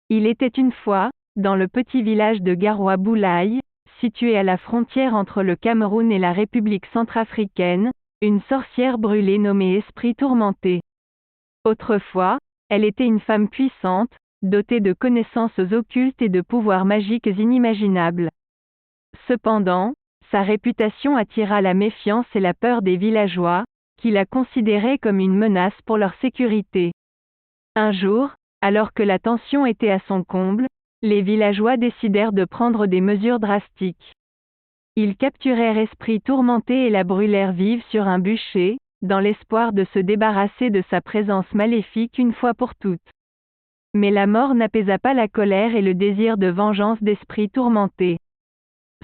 Il était une fois, dans le petit village de Garoua Boulaye, situé à la frontière entre le Cameroun et la République centrafricaine, une sorcière brûlée nommée Esprit Tourmenté. Autrefois, elle était une femme puissante, dotée de connaissances occultes et de pouvoirs magiques inimaginables. Cependant, sa réputation attira la méfiance et la peur des villageois, qui la considéraient comme une menace pour leur sécurité. Un jour, alors que la tension était à son comble, les villageois décidèrent de prendre des mesures drastiques. Ils capturèrent Esprit Tourmenté et la brûlèrent vive sur un bûcher, dans l'espoir de se débarrasser de sa présence maléfique une fois pour toutes. Mais la mort n'apaisa pas la colère et le désir de vengeance d'Esprit Tourmenté.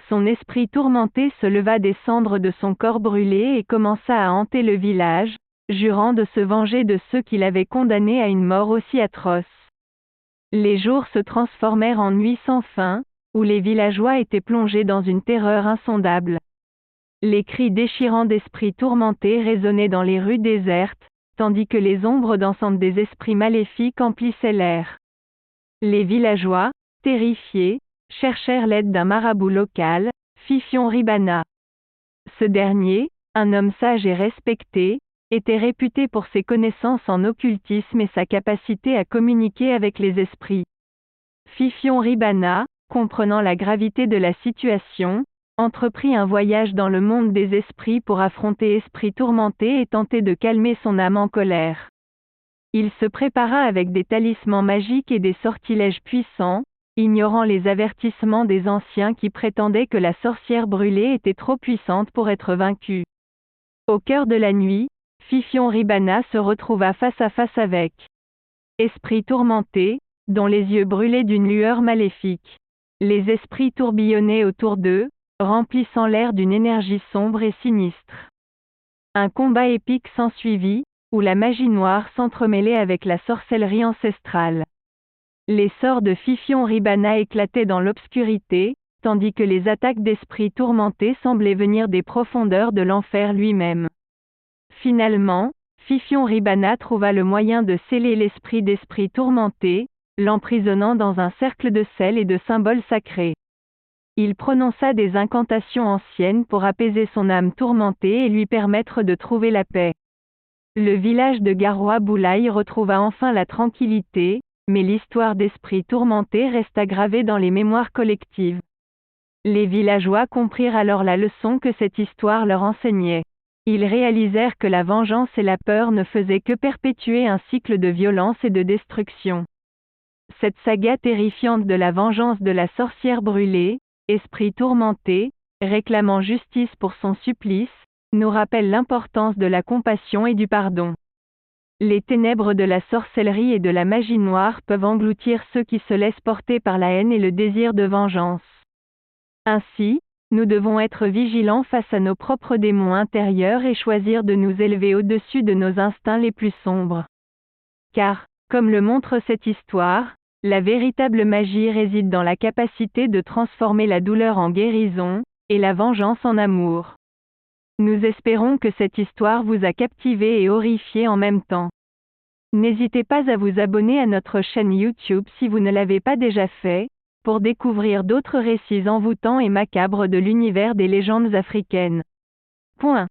Son esprit tourmenté se leva des cendres de son corps brûlé et commença à hanter le village, jurant de se venger de ceux qui l'avaient condamné à une mort aussi atroce. Les jours se transformèrent en nuits sans fin, où les villageois étaient plongés dans une terreur insondable. Les cris déchirants d'esprits tourmentés résonnaient dans les rues désertes, tandis que les ombres dansantes des esprits maléfiques emplissaient l'air. Les villageois, terrifiés, cherchèrent l'aide d'un marabout local, Fifion Ribana. Ce dernier, un homme sage et respecté, était réputé pour ses connaissances en occultisme et sa capacité à communiquer avec les esprits. Fifion Ribana, comprenant la gravité de la situation, entreprit un voyage dans le monde des esprits pour affronter Esprit Tourmenté et tenter de calmer son âme en colère. Il se prépara avec des talismans magiques et des sortilèges puissants, ignorant les avertissements des anciens qui prétendaient que la sorcière brûlée était trop puissante pour être vaincue. Au cœur de la nuit, Fifion Ribana se retrouva face à face avec Esprit Tourmenté, dont les yeux brûlaient d'une lueur maléfique. Les esprits tourbillonnaient autour d'eux, remplissant l'air d'une énergie sombre et sinistre. Un combat épique s'ensuivit, où la magie noire s'entremêlait avec la sorcellerie ancestrale. Les sorts de Fifion Ribana éclataient dans l'obscurité, tandis que les attaques d'esprits tourmentés semblaient venir des profondeurs de l'enfer lui-même. Finalement, Fifion Ribana trouva le moyen de sceller l'esprit d'Esprit Tourmenté, l'emprisonnant dans un cercle de sel et de symboles sacrés. Il prononça des incantations anciennes pour apaiser son âme tourmentée et lui permettre de trouver la paix. Le village de Garoua Boulaye retrouva enfin la tranquillité, mais l'histoire d'Esprit Tourmenté resta gravée dans les mémoires collectives. Les villageois comprirent alors la leçon que cette histoire leur enseignait. Ils réalisèrent que la vengeance et la peur ne faisaient que perpétuer un cycle de violence et de destruction. Cette saga terrifiante de la vengeance de la sorcière brûlée, Esprit Tourmenté, réclamant justice pour son supplice, nous rappelle l'importance de la compassion et du pardon. Les ténèbres de la sorcellerie et de la magie noire peuvent engloutir ceux qui se laissent porter par la haine et le désir de vengeance. Ainsi, nous devons être vigilants face à nos propres démons intérieurs et choisir de nous élever au-dessus de nos instincts les plus sombres. Car, comme le montre cette histoire, la véritable magie réside dans la capacité de transformer la douleur en guérison, et la vengeance en amour. Nous espérons que cette histoire vous a captivé et horrifié en même temps. N'hésitez pas à vous abonner à notre chaîne YouTube si vous ne l'avez pas déjà fait, pour découvrir d'autres récits envoûtants et macabres de l'univers des légendes africaines. Point.